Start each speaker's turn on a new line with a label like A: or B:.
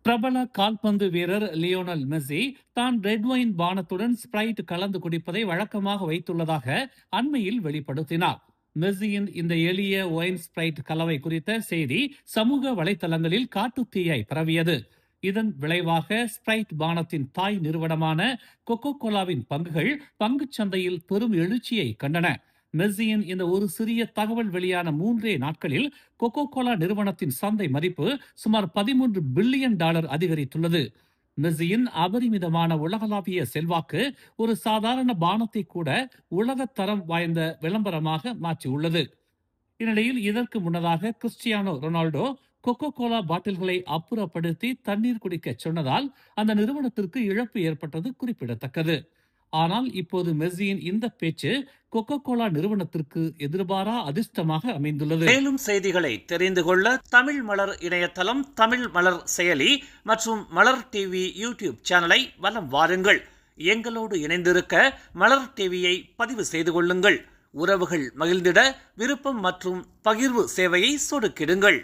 A: பிரபல கால்பந்து வீரர் லியோனல் மெஸ்ஸி தான் ரெட் ஒயின் பானத்துடன் ஸ்பிரைட் கலந்து குடிப்பதை வழக்கமாக வைத்துள்ளதாக அண்மையில் வெளிப்படுத்தினார். மெஸ்ஸியின் இந்த எளிய ஒயின் ஸ்பிரைட் கலவை குறித்த செய்தி சமூக வலைதளங்களில் காட்டுத்தீயாய் பரவியது. இதன் விளைவாக ஸ்பிரைட் பானத்தின் தாய் நிறுவனமான கொக்கோ கோலாவின் பங்குகள் பங்குச் சந்தையில் பெரும் எழுச்சியை கண்டன. மெஸ்ஸியின் இந்த ஒரு சிறிய தகவல் வெளியான 3 நாட்களில் கொக்கோ கோலா நிறுவனத்தின் சந்தை மதிப்பு சுமார் $13 பில்லியன் அதிகரித்துள்ளது. மெஸ்ஸியின் அபரிமிதமான உலகளாவிய செல்வாக்கு ஒரு சாதாரண பானத்தை கூட உலக தரம் வாய்ந்த விளம்பரமாக மாற்றியுள்ளது. இந்நிலையில் இதற்கு முன்னதாக கிறிஸ்டியானோ ரொனால்டோ கொக்கோ கோலா பாட்டில்களை அப்புறப்படுத்தி தண்ணீர் குடிக்க சொன்னதால் அந்த நிறுவனத்திற்கு இழப்பு ஏற்பட்டது குறிப்பிடத்தக்கது. ஆனால் இப்போது மெஸ்ஸியின் இந்த பேச்சு கொக்கோ கோலா நிறுவனத்திற்கு எதிர்பாரா அதிர்ஷ்டமாக அமைந்துள்ளது.
B: மேலும் செய்திகளை தெரிந்து கொள்ள தமிழ் மலர் இணையதளம், தமிழ் மலர் செயலி மற்றும் மலர் டிவி யூடியூப் சேனலை வலம் வாருங்கள். எங்களோடு இணைந்திருக்க மலர் டிவியை பதிவு செய்து கொள்ளுங்கள். உறவுகள் மகிழ்ந்திட விருப்பம் மற்றும் பகிர்வு சேவையை சொடுக்கிடுங்கள்.